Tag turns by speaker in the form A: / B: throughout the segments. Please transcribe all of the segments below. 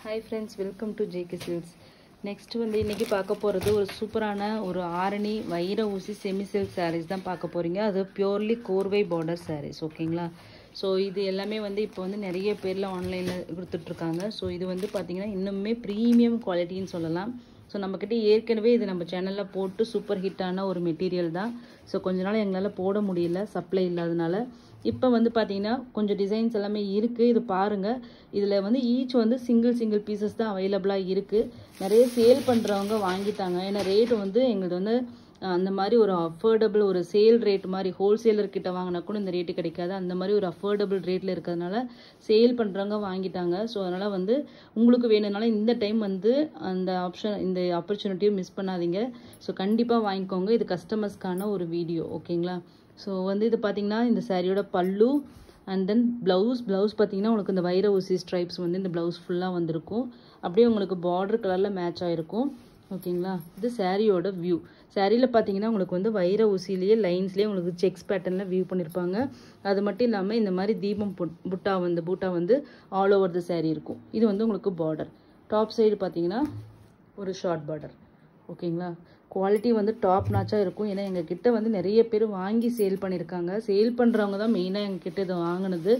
A: Hi friends, welcome to JK Silks. Next வந்து இன்னைக்கு பார்க்க போறது ஒரு சூப்பரான ஒரு ஆரணி வைர ஊசி செமி சில்க் sarees தான் பார்க்க போறீங்க. அது பியூர்லி கோர்வை border sarees, ஓகேங்களா? ஸோ இது எல்லாமே வந்து இப்போ வந்து நிறைய பேர்ல ஆன்லைன்ல கொடுத்துட்டு இருக்காங்க. ஸோ இது வந்து பாத்தீங்கன்னா இன்னுமே ப்ரீமியம் குவாலிட்டின்னு சொல்லலாம். ஸோ நம்மக்கிட்ட ஏற்கனவே இது நம்ம சேனலில் போட்டு சூப்பர் ஹிட்டான ஒரு மெட்டீரியல் தான். ஸோ கொஞ்ச நாள் எங்களால் போட முடியல, சப்ளை இல்லாதனால. இப்போ வந்து பார்த்தீங்கன்னா கொஞ்சம் டிசைன்ஸ் எல்லாமே இருக்குது. இது பாருங்கள். இதில் வந்து ஈச் வந்து சிங்கிள் பீசஸ் தான் அவைலபிளாக இருக்குது. நிறைய சேல் பண்ணுறவங்க வாங்கிட்டாங்க. ஏன்னா ரேட்டு வந்து எங்களுக்கு வந்து அந்த மாதிரி ஒரு அஃபோர்டபுள் ஒரு சேல் ரேட் மாதிரி ஹோல்சேலர்கிட்ட வாங்கினா கூட இந்த ரேட்டு கிடைக்காது. அந்த மாதிரி ஒரு அஃபோர்டபுள் ரேட்டில் இருக்கிறதுனால சேல் பண்ணுறவங்க வாங்கிட்டாங்க. ஸோ அதனால் வந்து உங்களுக்கு வேணும்னாலும் இந்த டைம் வந்து அந்த இந்த ஆப்பர்ச்சுனிட்டியை மிஸ் பண்ணாதீங்க. ஸோ கண்டிப்பாக வாங்கிக்கோங்க. இது கஸ்டமர்ஸ்க்கான ஒரு வீடியோ, ஓகேங்களா? ஸோ வந்து இது பார்த்தீங்கன்னா இந்த சாரியோட பல்லு அண்ட் தென் ப்ளவுஸ் பார்த்தீங்கன்னா உங்களுக்கு இந்த வைர ஊசி ஸ்ட்ரைப்ஸ் வந்து இந்த ப்ளவுஸ் ஃபுல்லாக வந்திருக்கும். அப்படியே உங்களுக்கு பார்டர் கலரில் மேட்ச் ஆகிருக்கும், ஓகேங்களா? இது சாரியோட வியூ. சாரியில் பார்த்தீங்கன்னா உங்களுக்கு வந்து வைர ஊசிலேயே லைன்ஸ்லேயே உங்களுக்கு செக்ஸ் பேட்டர்னில் வியூ பண்ணியிருப்பாங்க. அது மட்டும் இல்லாமல் இந்த மாதிரி தீபம் பூட்டா வந்து ஆல் ஓவர் த சாரீ இருக்கும். இது வந்து உங்களுக்கு பார்டர். டாப் சைடு பார்த்தீங்கன்னா ஒரு ஷார்ட் பார்டர், ஓகேங்களா? குவாலிட்டி வந்து டாப் நாச்சாக இருக்கும். ஏன்னா எங்கள் கிட்ட வந்து நிறைய பேர் வாங்கி சேல் பண்ணியிருக்காங்க. சேல் பண்ணுறவங்க தான் மெயினாக எங்கள் கிட்ட இதை வாங்கினது.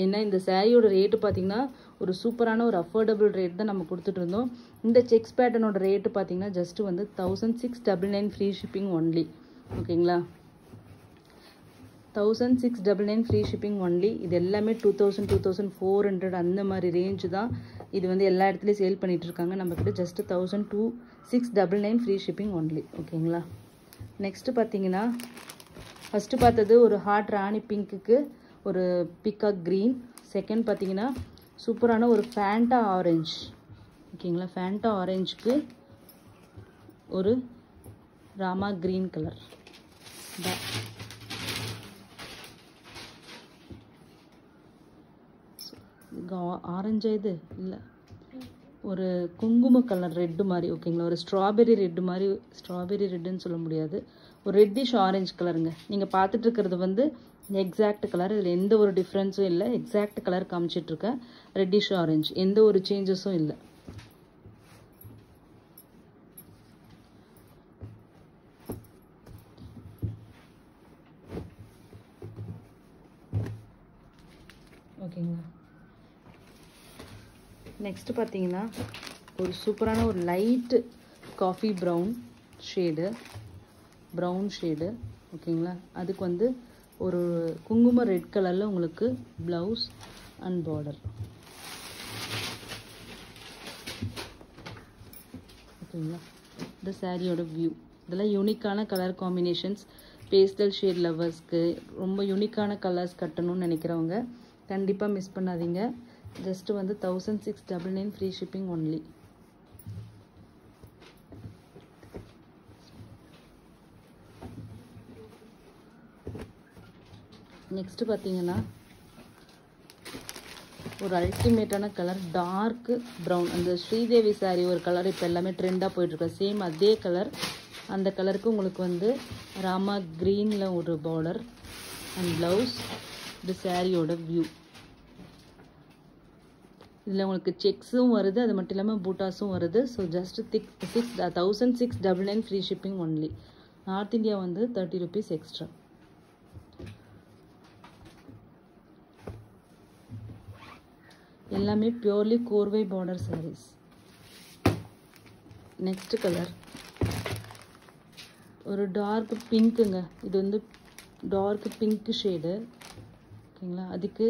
A: ஏன்னா இந்த சாரியோட ரேட்டு பார்த்தீங்கன்னா ஒரு சூப்பரான ஒரு அஃபோர்டபுள் ரேட் தான் நம்ம கொடுத்துட்டு இருந்தோம். இந்த செக்ஸ் பேட்டர்னோட ரேட்டு பார்த்தீங்கன்னா ஜஸ்ட் வந்து 1699 ஃப்ரீ ஷிப்பிங் ஒன்லி, ஓகேங்களா? 1699 ஃப்ரீ ஷிப்பிங் ஒன்லி. இது எல்லாமே 2000 2400 அந்த மாதிரி ரேஞ்சு தான். இது வந்து எல்லா இடத்துலையும் சேல் பண்ணிட்டு இருக்காங்க. நம்மக்கிட்ட ஜஸ்ட் 1699 ஃப்ரீ ஷிப்பிங் ஒன்லி, ஓகேங்களா? நெக்ஸ்ட்டு பார்த்தீங்கன்னா ஃபஸ்ட்டு பார்த்தது ஒரு ஹாட் ராணி பிங்க்குக்கு ஒரு பிகாக் க்ரீன். செகண்ட் பார்த்தீங்கன்னா சூப்பரான ஒரு ஃபேண்டா ஆரஞ்சு, ஓகேங்களா? ஃபேண்டா ஆரஞ்சுக்கு ஒரு ராமா க்ரீன் கலர். ஆரஞ்சா இது இல்லை, ஒரு குங்கும கலர் ரெட்டு மாதிரி, ஓகேங்களா? ஒரு ஸ்ட்ராபெரி ரெட்டு மாதிரி, ஸ்ட்ராபெரி ரெட்டுன்னு சொல்ல முடியாது, ஒரு ரெட்டிஷ் ஆரஞ்சு கலருங்க. நீங்கள் பார்த்துட்டு இருக்கிறது வந்து எக்ஸாக்ட் கலர். இதில் எந்த ஒரு டிஃப்ரென்ஸும் இல்லை. எக்ஸாக்ட் கலர் காமிச்சிட்ருக்கேன். ரெட்டிஷ் ஆரஞ்சு, எந்த ஒரு சேஞ்சஸும் இல்லை. ஓகேங்களா? நெக்ஸ்ட் பார்த்தீங்கன்னா ஒரு சூப்பரான ஒரு லைட்டு காஃபி ப்ரௌன் ஷேடு, ஓகேங்களா? அதுக்கு வந்து ஒரு குங்கும ரெட் கலரில் உங்களுக்கு ப்ளவுஸ் அண்ட் பார்டர், ஓகேங்களா? இந்த சாரியோட வியூ. இதெல்லாம் யூனிக்கான கலர் காம்பினேஷன்ஸ். பேஸ்டல் ஷேட் லவர்ஸ்க்கு ரொம்ப யூனிக்கான கலர்ஸ் கட்டணும்னு நினைக்கிறவங்க கண்டிப்பாக மிஸ் பண்ணாதீங்க. ஜஸ்ட் வந்து 1699 ஃப்ரீ ஷிப்பிங் ஒன்லி. நெக்ஸ்ட் பார்த்தீங்கன்னா ஒரு அல்டிமேட்டான கலர் டார்க் ப்ரௌன். அந்த ஸ்ரீதேவி சாரி ஒரு கலர் இப்போ எல்லாமே ட்ரெண்டாக போயிட்டுருக்கு. சேம் அதே கலர். அந்த கலருக்கு உங்களுக்கு வந்து ராமா க்ரீனில் ஒரு பார்டர் அண்ட் ப்ளவுஸ். இது சாரியோட வியூ. இதில் உங்களுக்கு செக்ஸும் வருது, அது மட்டும் இல்லாமல் பூட்டாஸும் வருது. So just 1699 free shipping only. North India வந்து 30 rupees எக்ஸ்ட்ரா. எல்லாமே purely korvai border saris. Next colour ஒரு டார்க் பிங்க்குங்க. இது வந்து டார்க் பிங்க் ஷேடு, ஓகேங்களா? அதுக்கு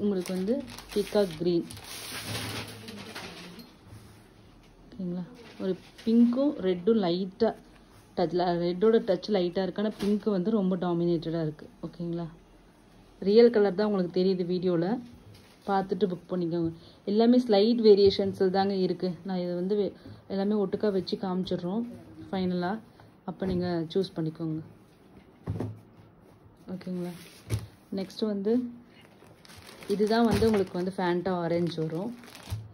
A: உங்களுக்கு வந்து பீகாக் க்ரீன், ஓகேங்களா? ஒரு பிங்க்கும் ரெட்டும் லைட்டாக டச்சில், ரெட்டோட டச் லைட்டாக இருக்குது. ஆனால் பிங்க்கு வந்து ரொம்ப டாமினேட்டடாக இருக்குது, ஓகேங்களா? ரியல் கலர் தான் உங்களுக்கு தெரியுது வீடியோவில். பார்த்துட்டு புக் பண்ணிக்கோங்க. எல்லாமே ஸ்லைட் வேரியேஷன்ஸில் தாங்க இருக்குது. நான் இதை வந்து எல்லாமே ஒட்டுக்கா வச்சு காமிச்சிடுறோம் ஃபைனலாக. அப்போ நீங்கள் சூஸ் பண்ணிக்கோங்க, ஓகேங்களா? நெக்ஸ்ட்டு வந்து இதுதான் வந்து உங்களுக்கு வந்து ஃபேண்டா ஆரஞ்சு வரும்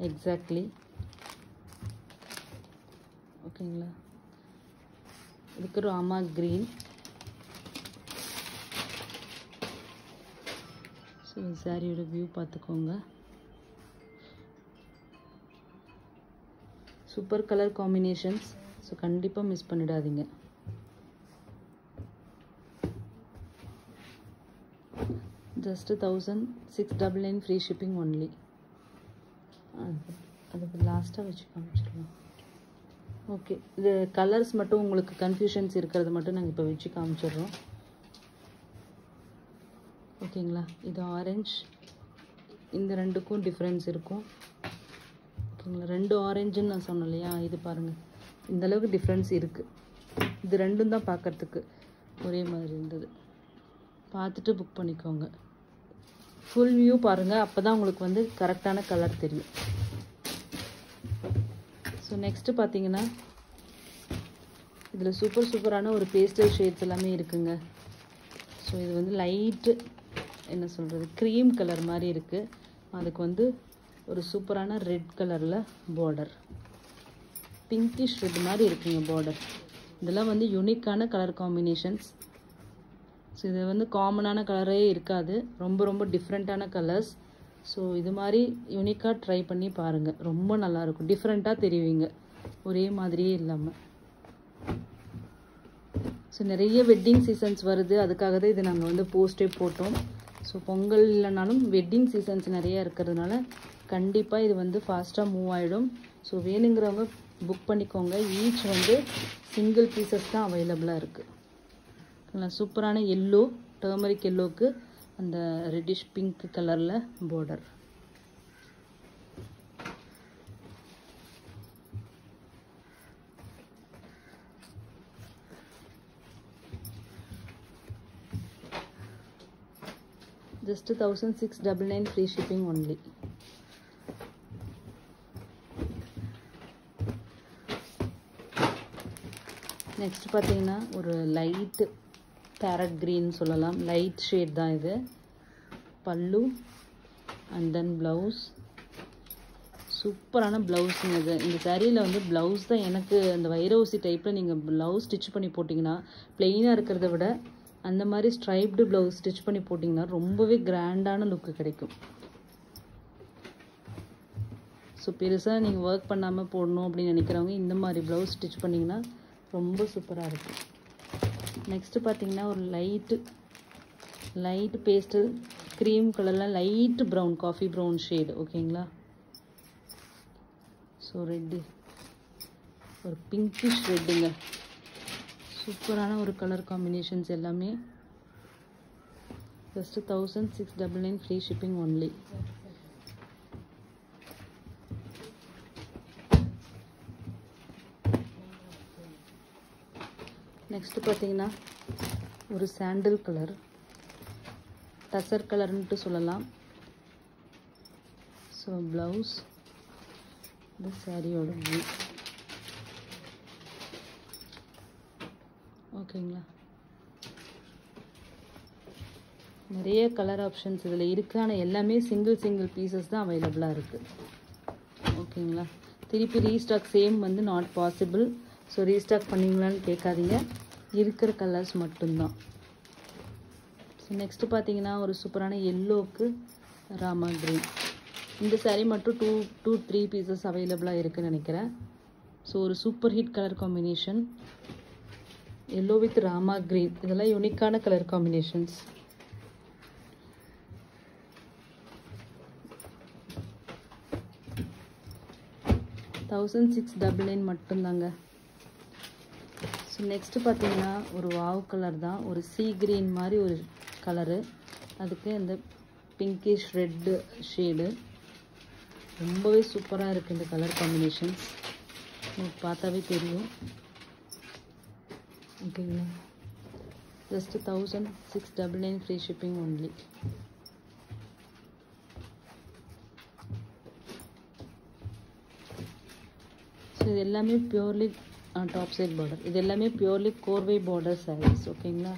A: எக்ஸாக்ட்லி, ஓகேங்களா? இதுக்கு ராமா க்ரீன். ஸோ சாரியோட வியூ பார்த்துக்கோங்க. Super colour combinations. ஸோ கண்டிப்பாக மிஸ் பண்ணிடாதீங்க. Just 1699 free shipping only. அதுக்கு லாஸ்ட்டாக வச்சு காமிச்சிடலாம். ஓகே, இது கலர்ஸ் மட்டும் உங்களுக்கு கன்ஃபியூஷன்ஸ் இருக்கிறது மட்டும் நாங்கள் இப்போ வச்சு காமிச்சிடுறோம். ஓகேங்களா, இது ஆரஞ்ச். இந்த ரெண்டுக்கும் டிஃப்ரென்ஸ் இருக்கும். ஓகேங்களா, ரெண்டு ஆரஞ்சுன்னு நான் சொன்னேன் இல்லையா, இது பாருங்கள் இந்தளவுக்கு டிஃப்ரென்ஸ் இருக்குது. இது ரெண்டும் தான் பார்க்குறதுக்கு ஒரே மாதிரி இருந்தது. பார்த்துட்டு புக் பண்ணிக்கோங்க. ஃபுல் வியூ பாருங்கள், அப்போ தான் உங்களுக்கு வந்து கரெக்டான கலர் தெரியும். ஸோ நெக்ஸ்ட்டு பார்த்தீங்கன்னா இதில் சூப்பரான ஒரு பேஸ்டல் ஷேட்ஸ் எல்லாமே இருக்குங்க. ஸோ இது வந்து லைட்டு என்ன சொல்கிறது, க்ரீம் கலர் மாதிரி இருக்குது. அதுக்கு வந்து ஒரு சூப்பரான ரெட் கலரில் பார்டர், பிங்கிஷ் ரெட் மாதிரி இருக்குங்க பார்டர். இதெல்லாம் வந்து யூனிக்கான கலர் காம்பினேஷன்ஸ். ஸோ இது வந்து காமனான கலரே இருக்காது, ரொம்ப டிஃப்ரெண்ட்டான கலர்ஸ். ஸோ இது மாதிரி யூனிக்காக ட்ரை பண்ணி பாருங்கள், ரொம்ப நல்லாயிருக்கும். டிஃப்ரெண்ட்டாக தெரிவிங்க, ஒரே மாதிரியே இல்லாமல். ஸோ நிறைய வெட்டிங் சீசன்ஸ் வருது, அதுக்காக தான் இது நாங்கள் வந்து போஸ்டே போட்டோம். ஸோ பொங்கல் இல்லைனாலும் வெட்டிங் சீசன்ஸ் நிறையா இருக்கிறதுனால கண்டிப்பாக இது வந்து ஃபாஸ்ட்டாக மூவ் ஆகிடும். ஸோ வேணுங்கிறவங்க புக் பண்ணிக்கோங்க. ஈச் வந்து சிங்கிள் பீசஸ் தான் அவைலபிளாக இருக்குது. சூப்பரான எல்லோ, டர்மரிக் எல்லோவுக்கு அந்த ரெட்டிஷ் பிங்க் கலரில் border. just 1699 free shipping only. Next பார்த்தீங்கன்னா ஒரு லைட் பேரட் க்ரீன் சொல்லலாம், லைட் ஷேட் தான் இது. பல்லு அண்ட் தென் ப்ளவுஸ். சூப்பரான ப்ளவுஸுங்க இது. இந்த சாரியில் வந்து ப்ளவுஸ் தான் எனக்கு அந்த வைர ஊசி டைப்பில் நீங்கள் ப்ளவுஸ் ஸ்டிச் பண்ணி போட்டிங்கன்னா, ப்ளெயினாக இருக்கிறத விட அந்த மாதிரி ஸ்ட்ரைப்டு ப்ளவுஸ் ஸ்டிச் பண்ணி போட்டிங்கன்னா ரொம்பவே கிராண்டான லுக்கு கிடைக்கும். ஸோ பெருசாக நீங்கள் ஒர்க் பண்ணாமல் போடணும் அப்படின்னு நினைக்கிறவங்க இந்த மாதிரி ப்ளவுஸ் ஸ்டிச் பண்ணிங்கன்னா ரொம்ப சூப்பராக இருக்கும். நெக்ஸ்ட்டு பார்த்தீங்கன்னா ஒரு லைட்டு பேஸ்டல் க்ரீம் கலரில் light brown, coffee brown shade. ஓகேங்களா, ஸோ ரெட்டு ஒரு பிங்கிஷ் ரெட்டுங்க. சூப்பரான ஒரு கலர் காம்பினேஷன்ஸ் எல்லாமே. Just 1699 free shipping only. Next பார்த்தீங்கன்னா ஒரு சாண்டில் கலர், டசர் கலர்ன்ட்டு சொல்லலாம். ஸோ ப்ளவுஸ், இந்த சாரியோட வியூ. ஓகேங்களா, நிறைய கலர் ஆப்ஷன்ஸ் இதில் இருக்குது. ஆனால் எல்லாமே சிங்கிள் பீசஸ் தான் அவைலபிளாக இருக்குது. ஓகேங்களா, திருப்பி ரீஸ்டாக் சேம் வந்து நாட் பாசிபிள். ஸோ ரீஸ்டாக் பண்ணிங்களான்னு கேட்காதீங்க, இருக்கிற கலர்ஸ் மட்டும்தான். ஸோ நெக்ஸ்ட்டு பார்த்தீங்கன்னா ஒரு சூப்பரான எல்லோவுக்கு ராமா க்ரீன். இந்த சாரீ மட்டும் 2-3 பீசஸ் அவைலபிளாக இருக்குதுன்னு நினைக்கிறேன். ஸோ ஒரு super hit colour combination, yellow with Rama green. இதெல்லாம் யூனிக்கான கலர் காம்பினேஷன்ஸ். $1699 மட்டும்தாங்க. ஸோ நெக்ஸ்ட்டு பார்த்தீங்கன்னா ஒரு வாவ் கலர் தான், ஒரு சீ கிரீன் மாதிரி ஒரு கலரு. அதுக்கு இந்த பிங்கிஷ் ரெட்டு ஷேடு. ரொம்பவே சூப்பராக இருக்குது இந்த கலர் காம்பினேஷன்ஸ், உங்களுக்கு பார்த்தாவே தெரியும். ஓகேங்களா, just 1699 free shipping only. So இது எல்லாமே பியூர்லி டாப் சைட் பார்டர். இது எல்லாமே பியூர்லி கோர்வை பார்டர் சாரீஸ். ஓகேங்களா,